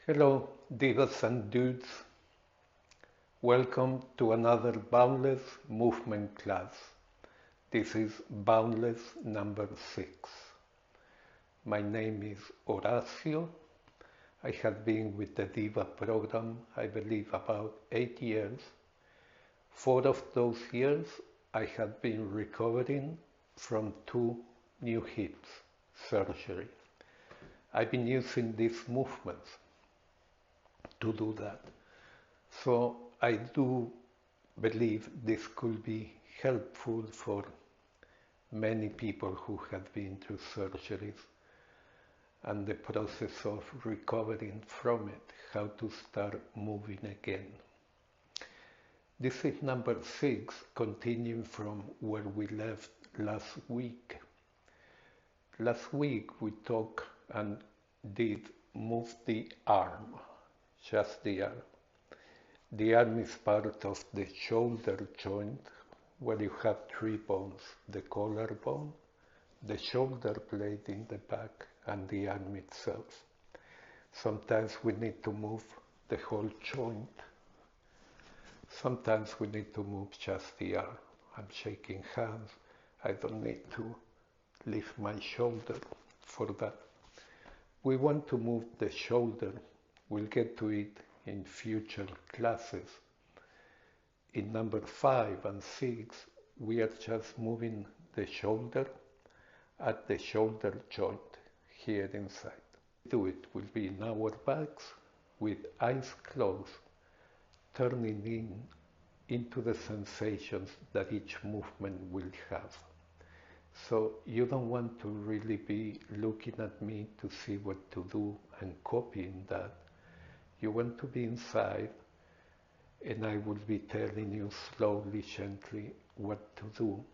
Hello, divas and dudes. Welcome to another Boundless movement class. This is Boundless number 6. My name is Horacio. I have been with the Diva program, I believe, about 8 years. 4 of those years I have been recovering from 2 new hips surgery. I've been using these movements to do that. So I do believe this could be helpful for many people who have been through surgeries and the process of recovering from it, how to start moving again. This is number 6, continuing from where we left last week. Last week we talked and did move the arm, just the arm. The arm is part of the shoulder joint where you have 3 bones, the collarbone, the shoulder blade in the back, and the arm itself. Sometimes we need to move the whole joint. Sometimes we need to move just the arm. I'm shaking hands. I don't need to lift my shoulder for that. We want to move the shoulder. We'll get to it in future classes. In number 5 and 6, we are just moving the shoulder at the shoulder joint here inside. Do it will be in our backs with eyes closed, turning into the sensations that each movement will have. So you don't want to really be looking at me to see what to do and copying that. You want to be inside, and I will be telling you slowly, gently what to do.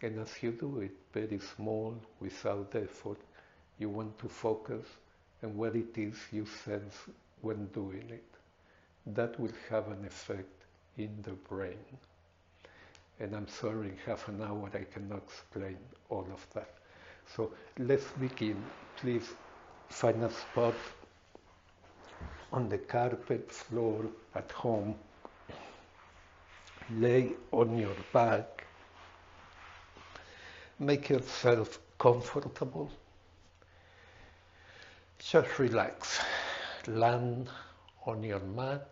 And as you do it, very small, without effort, you want to focus on what it is you sense when doing it. That will have an effect in the brain. And I'm sorry, in half an hour I cannot explain all of that. So let's begin. Please find a spot on the carpet floor at home. Lay on your back. Make yourself comfortable. Just relax. Land on your mat.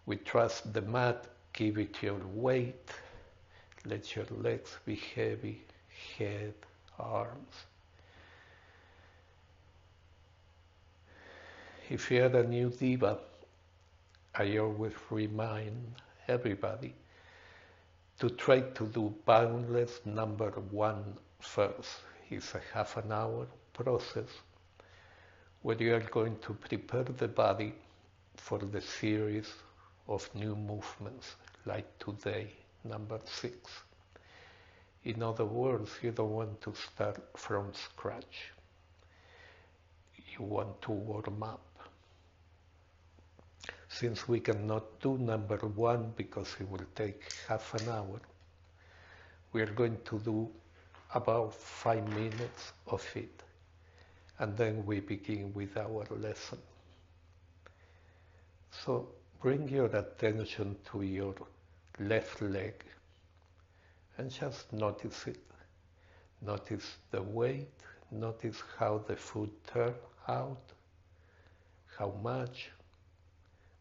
We trust the mat. Give it your weight. Let your legs be heavy. Head, arms. If you're a new diva, I always remind everybody to try to do Boundless number 1 first. It's a half an hour process where you are going to prepare the body for the series of new movements like today, number 6. In other words, you don't want to start from scratch. You want to warm up. Since we cannot do number 1 because it will take half an hour, we are going to do about 5 minutes of it, and then we begin with our lesson. So bring your attention to your left leg and just notice it. Notice the weight, notice how the foot turns out, how much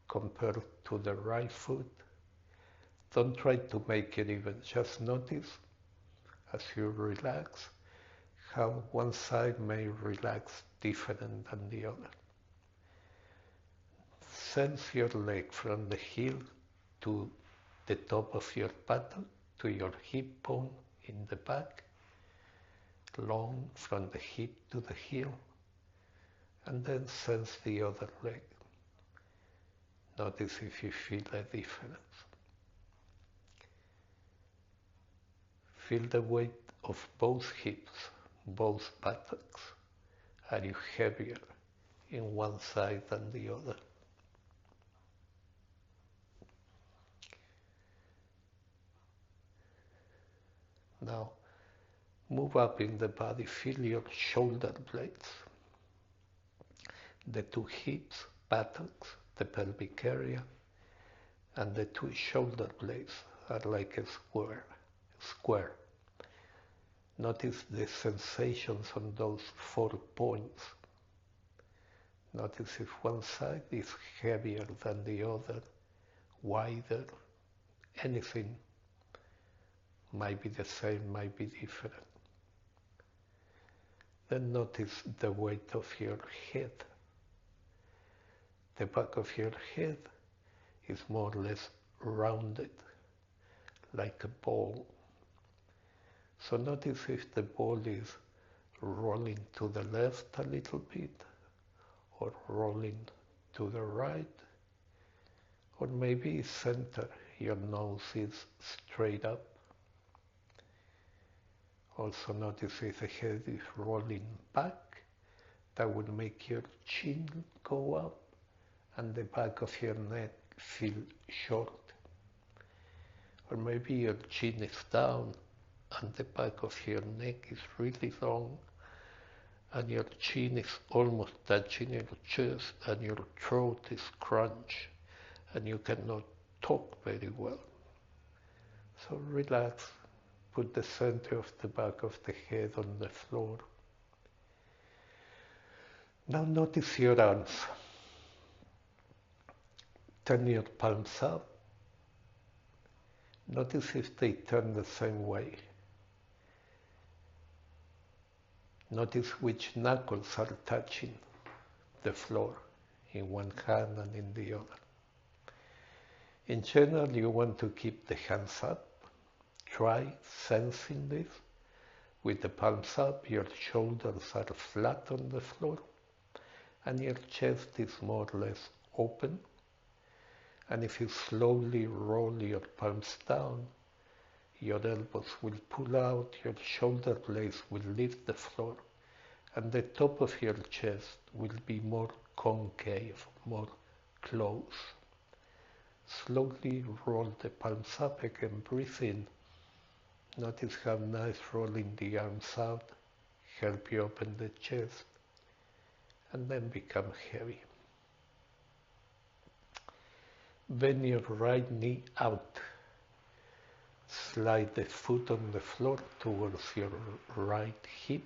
compared to the right foot. Don't try to make it even, just notice as you relax how one side may relax different than the other. Sense your leg from the heel to the top of your buttock, to your hip bone in the back, long from the hip to the heel, and then sense the other leg. Notice if you feel a difference. Feel the weight of both hips, both buttocks. Are you heavier in one side than the other? Now, move up in the body, feel your shoulder blades, the two hips, buttocks, the pelvic area, and the two shoulder blades are like a square. Notice the sensations on those 4 points. Notice if one side is heavier than the other, wider, anything. Might be the same, might be different. Then notice the weight of your head. The back of your head is more or less rounded, like a ball. So notice if the ball is rolling to the left a little bit, or rolling to the right, or maybe center, your nose is straight up. Also notice if the head is rolling back, that would make your chin go up and the back of your neck feel short. Or maybe your chin is down and the back of your neck is really long and your chin is almost touching your chest and your throat is crunched and you cannot talk very well. So relax. Put the center of the back of the head on the floor. Now notice your arms. Turn your palms up. Notice if they turn the same way. Notice which knuckles are touching the floor in one hand and in the other. In general, you want to keep the hands up. Try sensing this. With the palms up, your shoulders are flat on the floor and your chest is more or less open. And if you slowly roll your palms down, your elbows will pull out, your shoulder blades will leave the floor, and the top of your chest will be more concave, more close. Slowly roll the palms up again, breathe in. Notice how nice rolling the arms out help you open the chest and then become heavy. Bend your right knee out. Slide the foot on the floor towards your right hip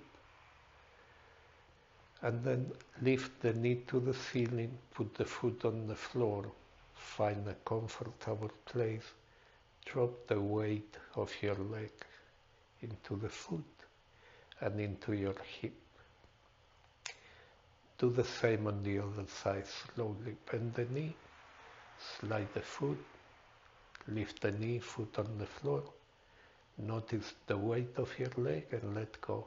and then lift the knee to the ceiling, put the foot on the floor, find a comfortable place. Drop the weight of your leg into the foot and into your hip. Do the same on the other side. Slowly bend the knee, slide the foot, lift the knee, foot on the floor. Notice the weight of your leg and let go.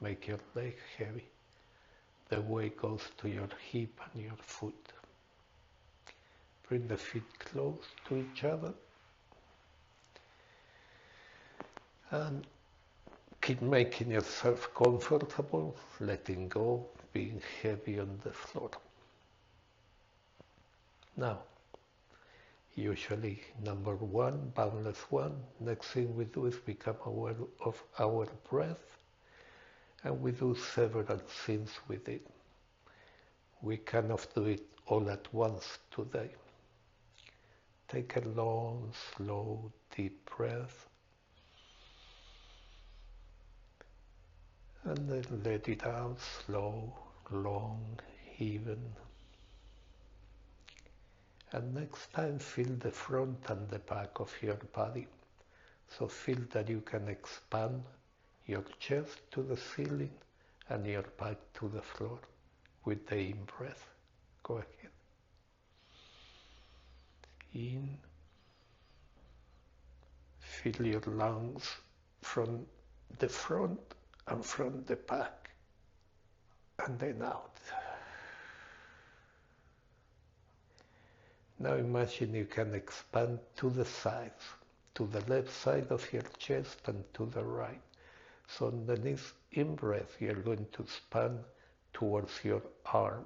Make your leg heavy. The weight goes to your hip and your foot. Bring the feet close to each other. And keep making yourself comfortable, letting go, being heavy on the floor. Now, usually number 1, Boundless 1, next thing we do is become aware of our breath, and we do several things with it. We cannot do it all at once today. Take a long, slow, deep breath. And then let it out, slow, long, even. And next time feel the front and the back of your body. So feel that you can expand your chest to the ceiling and your back to the floor with the in-breath. Go ahead. In. Feel your lungs from the front and from the back, and then out. Now imagine you can expand to the sides, to the left side of your chest and to the right. So on the next in-breath, you're going to expand towards your arms.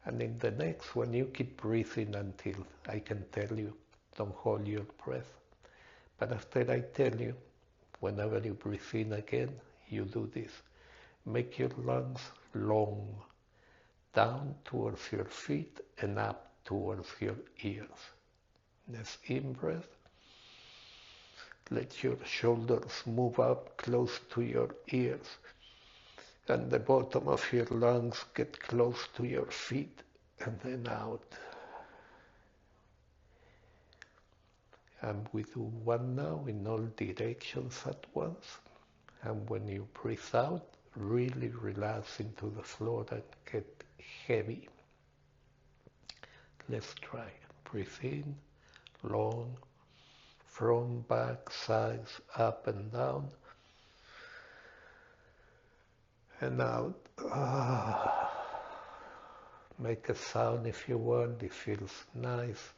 And in the next one, you keep breathing until I can tell you, don't hold your breath. But after I tell you, whenever you breathe in again, you do this. Make your lungs long, down towards your feet and up towards your ears. Next in-breath. Let your shoulders move up close to your ears, and the bottom of your lungs get close to your feet, and then out. And we do one now in all directions at once. And when you breathe out, really relax into the floor and get heavy. Let's try. Breathe in, long, front, back, sides, up and down. And out. Make a sound if you want. It feels nice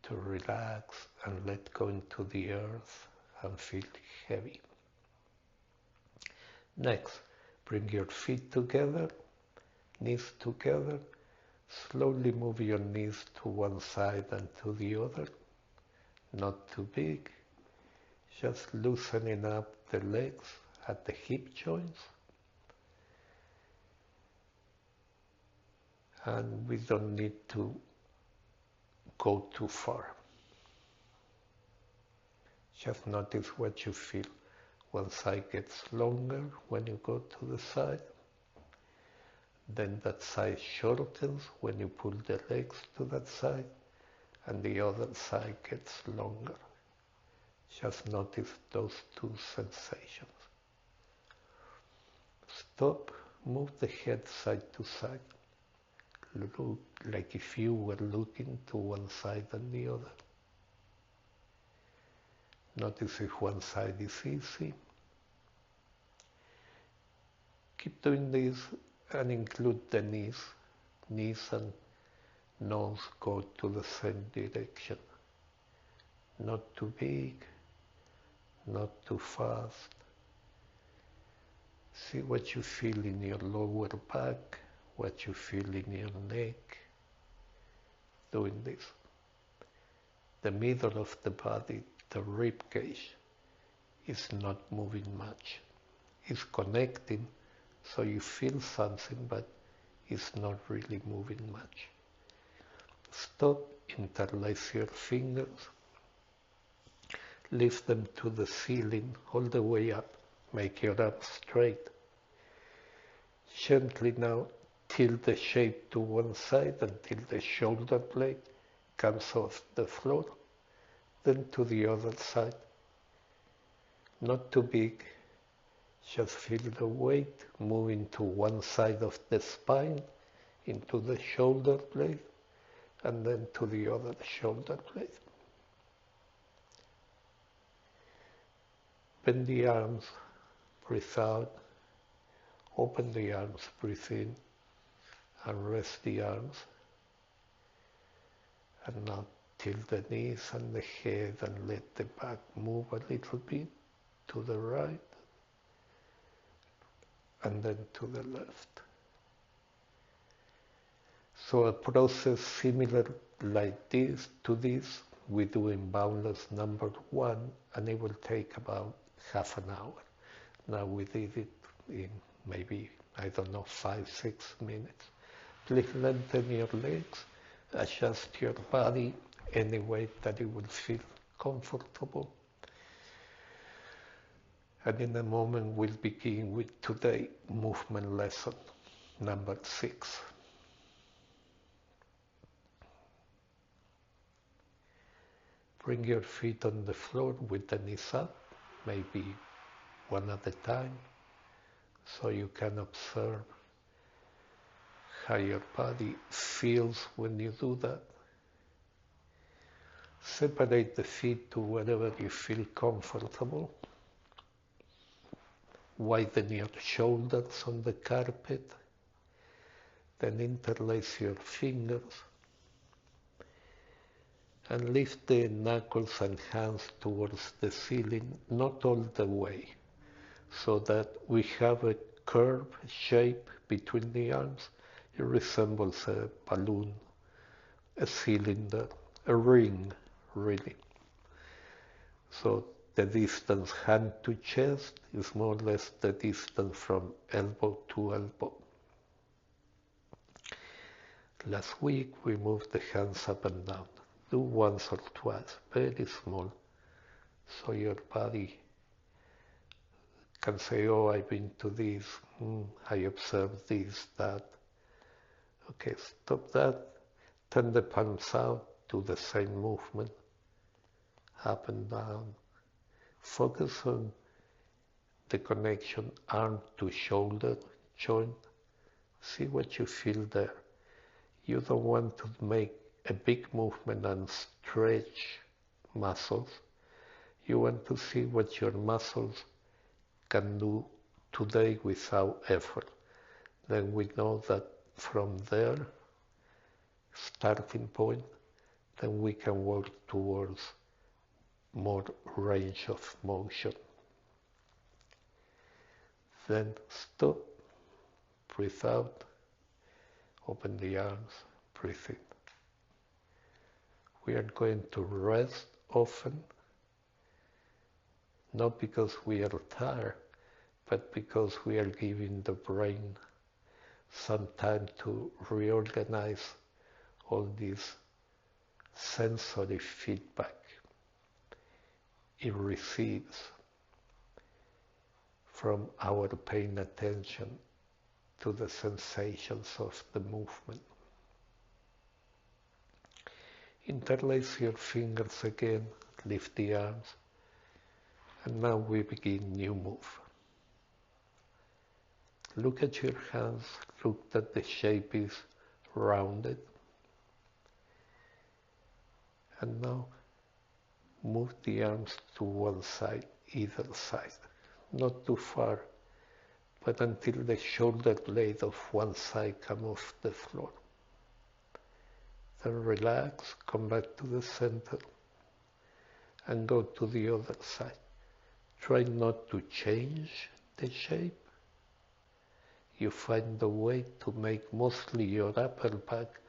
to relax and let go into the earth and feel heavy. Next, bring your feet together, knees together. Slowly move your knees to one side and to the other. Not too big. Just loosening up the legs at the hip joints. And we don't need to go too far. Just notice what you feel. One side gets longer when you go to the side. Then that side shortens when you pull the legs to that side, and the other side gets longer. Just notice those two sensations. Stop, move the head side to side. Look like if you were looking to one side and the other. Notice if one side is easy. Keep doing this and include the knees. Knees and nose go to the same direction. Not too big, not too fast. See what you feel in your lower back, what you feel in your neck. Doing this. The middle of the body, the rib cage, is not moving much. It's connecting, so you feel something, but it's not really moving much. Stop, interlace your fingers, lift them to the ceiling, all the way up, make your arms straight. Gently now, tilt the shape to one side until the shoulder blade comes off the floor, then to the other side. Not too big, just feel the weight moving to one side of the spine, into the shoulder blade, and then to the other shoulder blade. Bend the arms, breathe out, open the arms, breathe in, and rest the arms. And now tilt the knees and the head and let the back move a little bit to the right and then to the left. So a process similar like this to this we do in Boundless number 1, and it will take about half an hour. Now we did it in maybe, 5-6 minutes. Please lengthen your legs, adjust your body any way that you will feel comfortable. And in a moment we'll begin with today's movement lesson, number 6. Bring your feet on the floor with the knees up, maybe one at a time, so you can observe how your body feels when you do that. Separate the feet to wherever you feel comfortable. Widen your shoulders on the carpet. Then interlace your fingers. And lift the knuckles and hands towards the ceiling, not all the way, so that we have a curved shape between the arms. It resembles a balloon, a cylinder, a ring, really. So the distance hand to chest is more or less the distance from elbow to elbow. Last week we moved the hands up and down. Do once or twice, very small, so your body can say, oh, I've been to this, I observed this, that. Okay, stop that, turn the palms out, do the same movement, up and down. Focus on the connection arm to shoulder joint. See what you feel there. You don't want to make a big movement and stretch muscles. You want to see what your muscles can do today without effort. Then we know that from there, starting point, then we can work towards more range of motion. Then stop, breathe out, open the arms, breathe in. We are going to rest often, not because we are tired, but because we are giving the brain some time to reorganize all this sensory feedback it receives from our paying attention to the sensations of the movement. Interlace your fingers again, lift the arms, and now we begin new move. Look at your hands, look that the shape is rounded. And now move the arms to one side, either side. Not too far, but until the shoulder blade of one side come off the floor. Then relax, come back to the center, and go to the other side. Try not to change the shape. You find the way to make mostly your upper back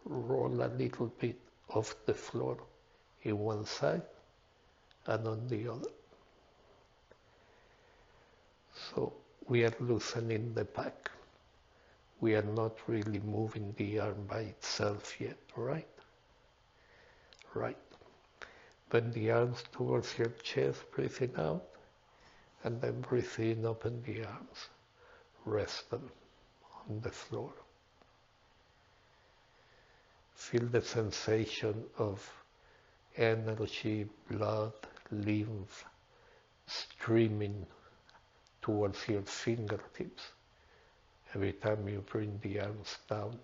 roll a little bit off the floor in one side and on the other. So we are loosening the back. We are not really moving the arm by itself yet, right? Right. Bend the arms towards your chest, breathing out, and then breathe in, open the arms. Rest them on the floor. Feel the sensation of energy, blood, lymph streaming towards your fingertips every time you bring the arms down.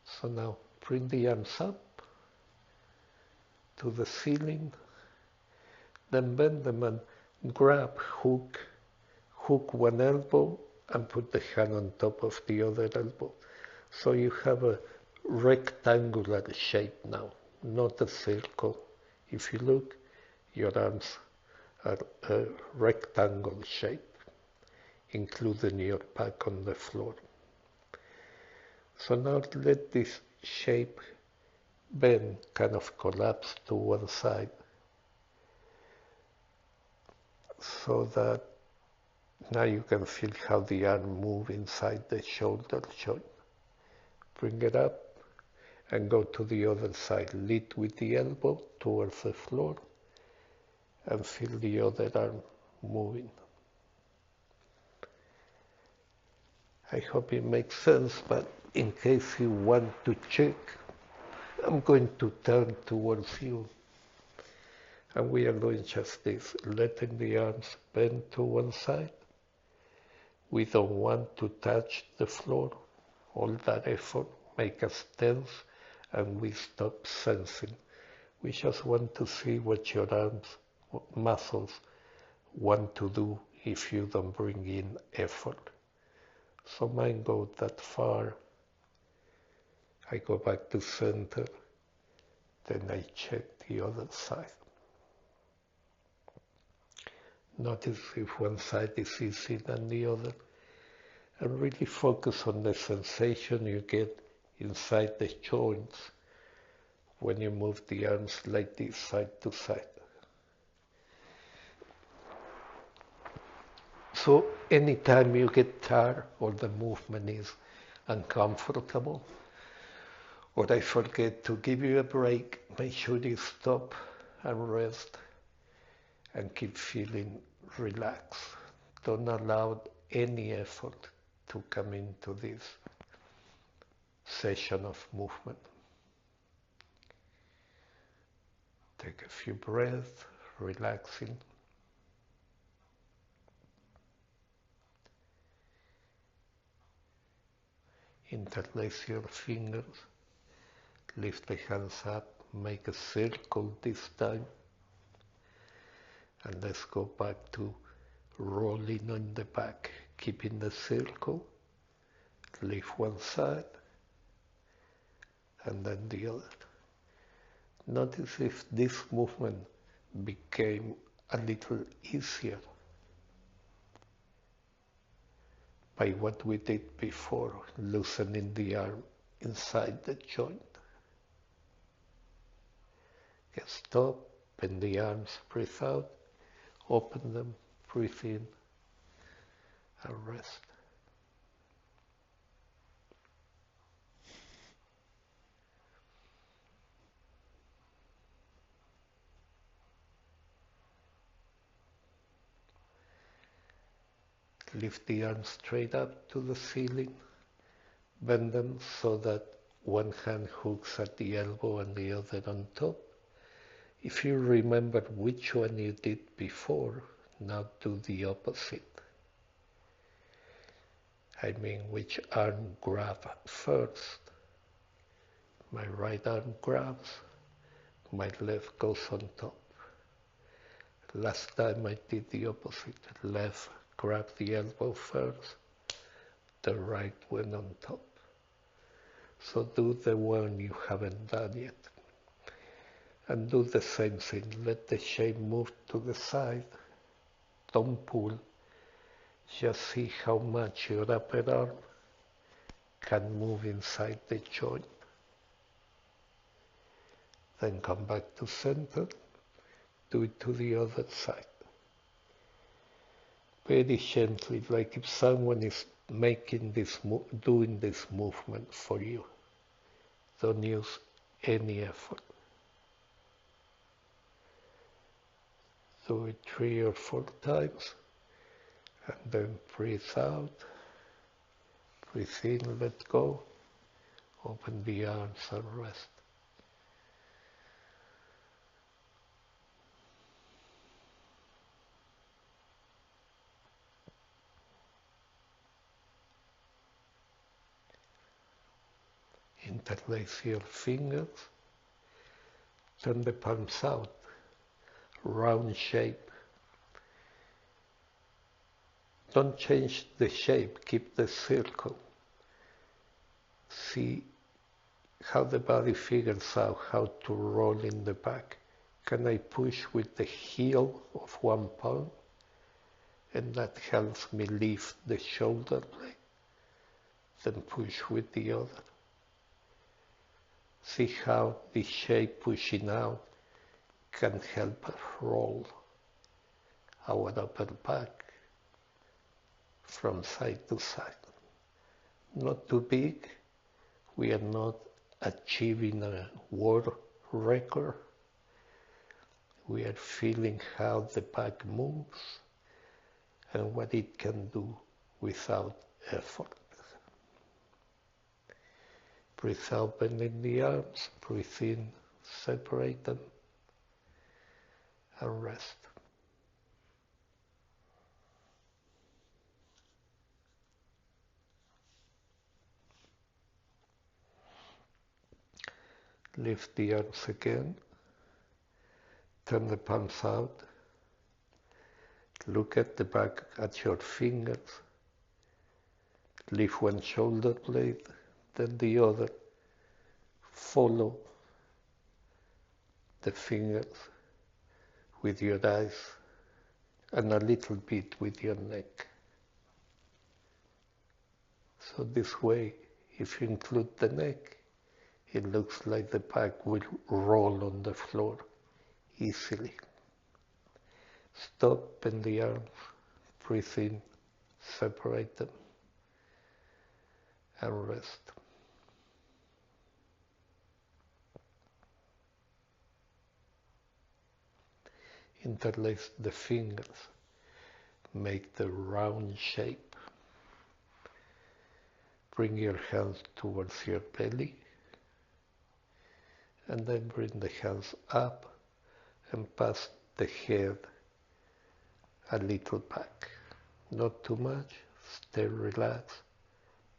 So now bring the arms up to the ceiling, then bend them and grab, hook one elbow and put the hand on top of the other elbow. So you have a rectangular shape now, not a circle. If you look, your arms are a rectangle shape, including your back on the floor. So now let this shape bend, kind of collapse to one side, so that now you can feel how the arm moves inside the shoulder joint. Bring it up and go to the other side. Lead with the elbow towards the floor and feel the other arm moving. I hope it makes sense, but in case you want to check, I'm going to turn towards you. And we are doing just this, letting the arms bend to one side. We don't want to touch the floor. All that effort make us tense and we stop sensing. We just want to see what your arms, muscles want to do if you don't bring in effort. So mine go that far. I go back to center, then I check the other side. Notice if one side is easier than the other, and really focus on the sensation you get inside the joints when you move the arms like this, side to side. So anytime you get tired or the movement is uncomfortable, or I forget to give you a break, make sure you stop and rest and keep feeling relaxed. Don't allow any effort to come into this session of movement. Take a few breaths, relaxing. Interlace your fingers, lift the hands up, make a circle this time, and let's go back to rolling on the back, keeping the circle, lift one side, and then the other. Notice if this movement became a little easier by what we did before, loosening the arm inside the joint. Okay, stop, bend the arms, breathe out, open them, breathe in, and rest. Lift the arms straight up to the ceiling, bend them so that one hand hooks at the elbow and the other on top. If you remember which one you did before, now do the opposite. I mean, which arm grab first. My right arm grabs, my left goes on top. Last time I did the opposite. Left grabbed the elbow first, the right went on top. So do the one you haven't done yet. And do the same thing. Let the shape move to the side. Don't pull. Just see how much your upper arm can move inside the joint. Then come back to center. Do it to the other side. Very gently, like if someone is making this, doing this movement for you. Don't use any effort. Do it 3 or 4 times, and then breathe out, breathe in, let go, open the arms and rest. Interlace your fingers, turn the palms out, round shape. Don't change the shape, keep the circle. See how the body figures out how to roll in the back. Can I push with the heel of one palm? And that helps me lift the shoulder blade. Then push with the other. See how the shape pushing out can help us roll our upper back from side to side. Not too big. We are not achieving a world record. We are feeling how the back moves and what it can do without effort. Breathe out, bending the arms. Breathe in, separate them, and rest. Lift the arms again. Turn the palms out. Look at the back, at your fingers. Lift one shoulder blade, then the other. Follow the fingers with your eyes and a little bit with your neck. So this way, if you include the neck, it looks like the back will roll on the floor easily. Stop, bend the arms, breathe in, separate them, and rest. Interlace the fingers, make the round shape. Bring your hands towards your belly, and then bring the hands up and pass the head a little back. Not too much, stay relaxed.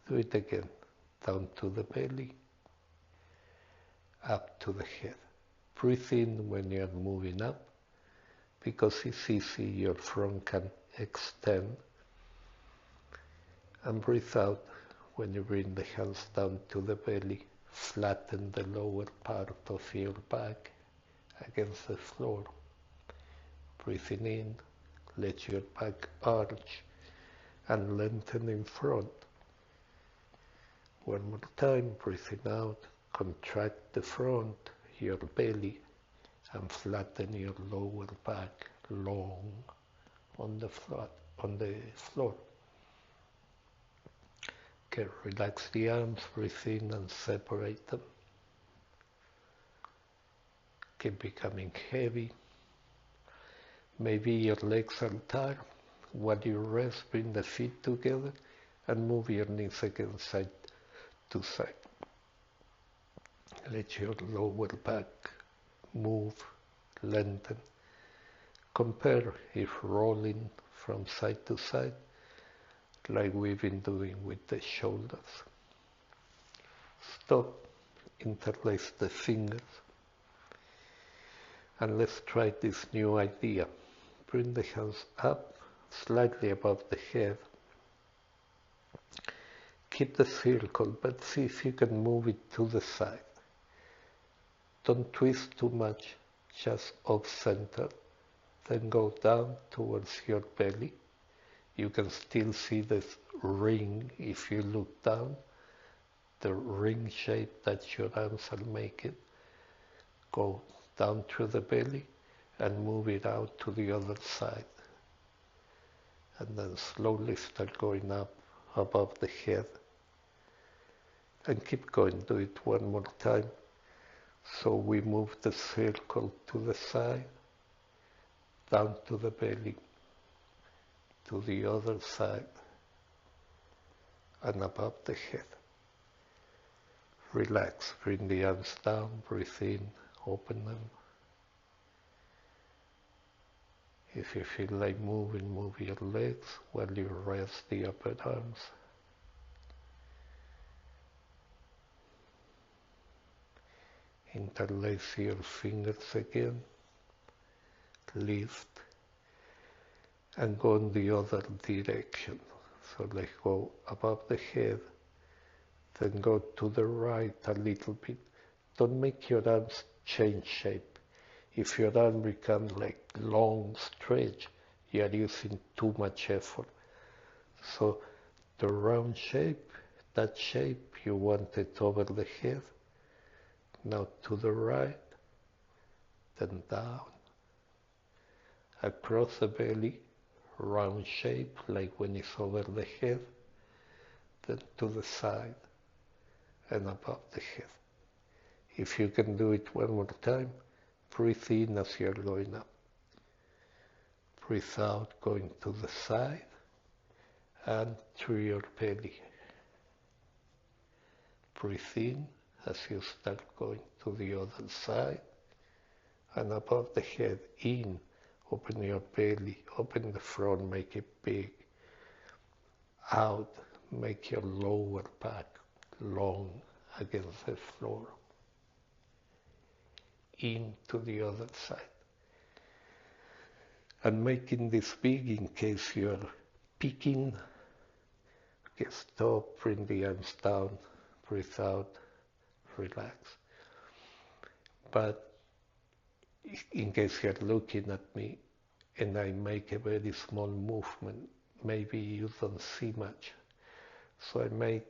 Do it again, down to the belly, up to the head. Breathe in when you're moving up, because it's easy, your front can extend. And breathe out when you bring the hands down to the belly, flatten the lower part of your back against the floor. Breathing in, let your back arch and lengthen in front. One more time, breathing out, contract the front, your belly, and flatten your lower back long on the floor. Okay, relax the arms, breathe in and separate them. Keep becoming heavy. Maybe your legs are tired. While you rest, bring the feet together and move your knees again side to side. Let your lower back move, lengthen. Compare if rolling from side to side, like we've been doing with the shoulders. Stop, interlace the fingers, and let's try this new idea. Bring the hands up, slightly above the head. Keep the circle, but see if you can move it to the side. Don't twist too much, just off center. Then go down towards your belly. You can still see this ring if you look down, the ring shape that your arms are making. Go down through the belly and move it out to the other side. And then slowly start going up above the head. And keep going, do it one more time. So we move the circle to the side, down to the belly, to the other side, and above the head. Relax, bring the arms down, breathe in, open them. If you feel like moving, move your legs while you rest the upper arms. Interlace your fingers again, lift, and go in the other direction. So let's go above the head, then go to the right a little bit. Don't make your arms change shape. If your arm becomes like long stretch, you are using too much effort. So the round shape, that shape you want it over the head. Now to the right, then down, across the belly, round shape like when it's over the head, then to the side and above the head. If you can do it one more time, breathe in as you're going up. Breathe out going to the side and through your belly. Breathe in as you start going to the other side and above the head, in, open your belly, open the front, make it big. Out, make your lower back long against the floor. In to the other side. And making this big in case you're peeking. Okay, stop, bring the arms down, breathe out, relax. But in case you're looking at me, and I make a very small movement. Maybe you don't see much. So I make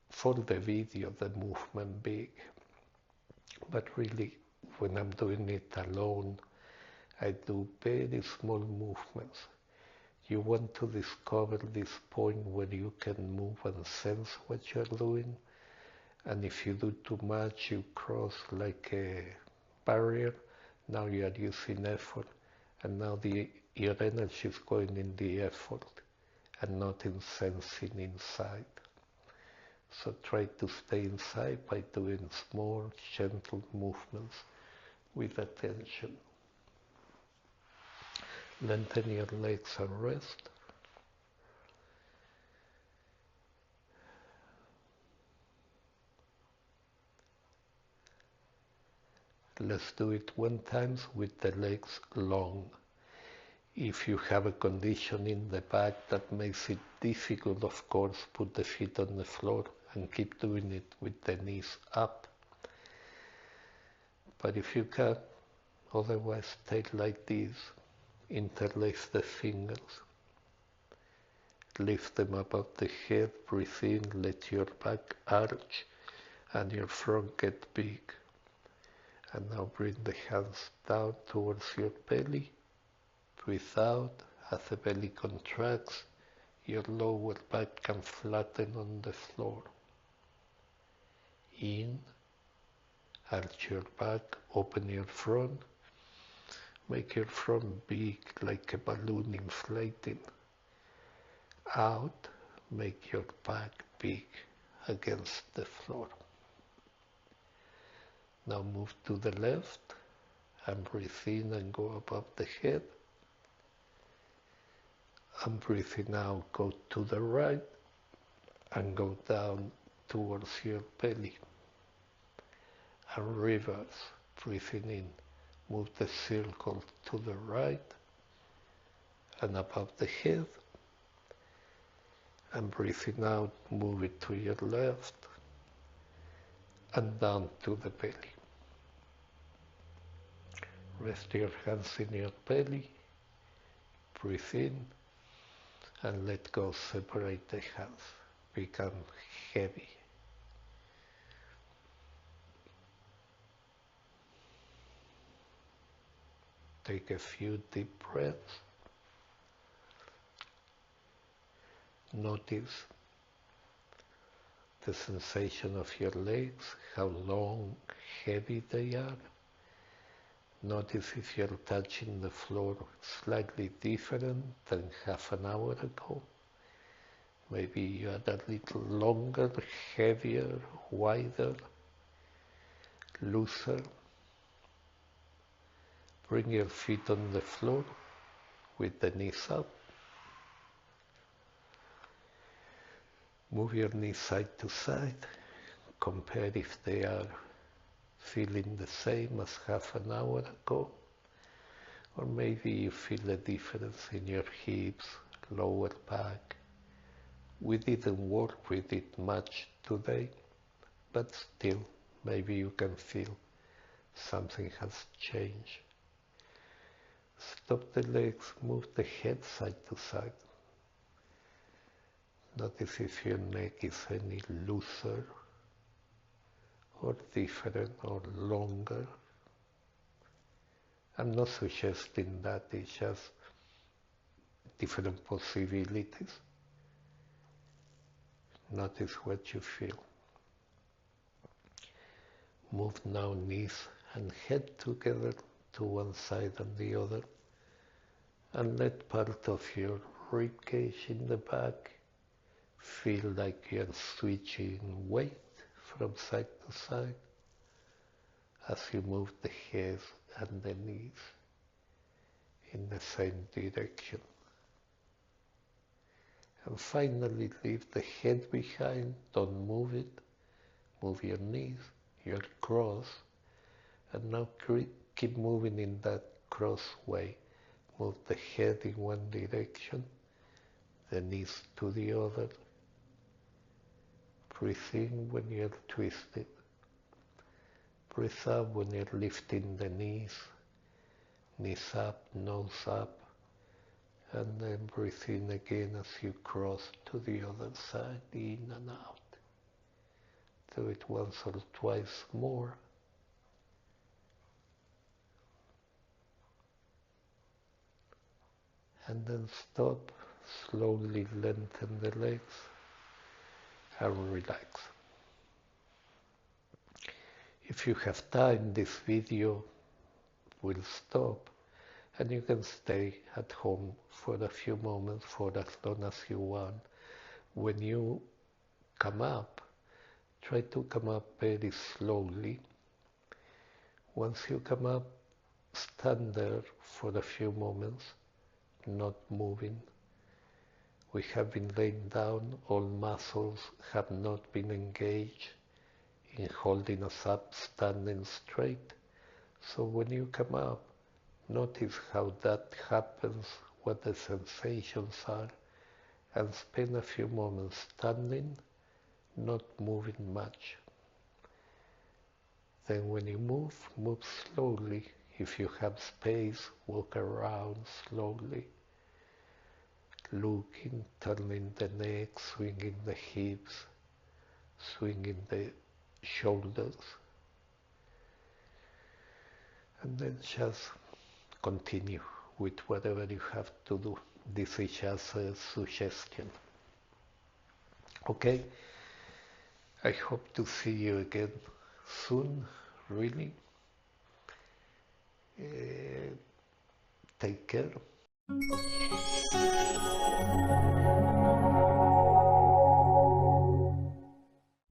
for the video the movement big. But really, when I'm doing it alone, I do very small movements. You want to discover this point where you can move and sense what you're doing. And if you do too much, you cross like a barrier. Now you are using effort, and now your energy is going in the effort and not in sensing inside. So try to stay inside by doing small, gentle movements with attention. Lengthen your legs and rest. Let's do it 1 time with the legs long. If you have a condition in the back that makes it difficult, of course, put the feet on the floor and keep doing it with the knees up. But if you can, otherwise stay like this. Interlace the fingers. Lift them above the head, breathe in, let your back arch and your front get big. And now bring the hands down towards your belly. Breathe out. As the belly contracts, your lower back can flatten on the floor. In, arch your back, open your front. Make your front big like a balloon inflating. Out, make your back big against the floor. Now move to the left and breathe in and go above the head. And breathing out, go to the right and go down towards your belly. And reverse, breathing in. Move the circle to the right and above the head. And breathing out, move it to your left and down to the belly. Rest your hands in your belly. Breathe in and let go, separate the hands. Become heavy. Take a few deep breaths. Notice the sensation of your legs, how long, heavy they are. Notice if you're touching the floor slightly different than half an hour ago. Maybe you are a little longer, heavier, wider, looser. Bring your feet on the floor with the knees up. Move your knees side to side. Compare if they are feeling the same as half an hour ago. Or maybe you feel a difference in your hips, lower back. We didn't work with it much today, but still, maybe you can feel something has changed. Stop the legs, move the head side to side. Notice if your neck is any looser or different or longer. I'm not suggesting that, it's just different possibilities. Notice what you feel. Move now knees and head together to one side and the other, and let part of your rib cage in the back feel like you're switching weight from side to side as you move the head and the knees in the same direction. And finally, leave the head behind, don't move it. Move your knees, your cross, and now keep moving in that cross way. Move the head in one direction, the knees to the other. Breathe in when you're twisted. Breathe out when you're lifting the knees. Knees up, nose up. And then breathe in again as you cross to the other side, in and out. Do it once or twice more. And then stop, slowly lengthen the legs and relax. If you have time, this video will stop and you can stay at home for a few moments, for as long as you want. When you come up, try to come up very slowly. Once you come up, stand there for a few moments, not moving. We have been laying down, all muscles have not been engaged in holding us up, standing straight. So when you come up, notice how that happens, what the sensations are, and spend a few moments standing, not moving much. Then when you move slowly. If you have space, walk around slowly, looking, turning the neck, swinging the hips, swinging the shoulders. And then just continue with whatever you have to do. This is just a suggestion. Okay? I hope to see you again soon, really. Take care.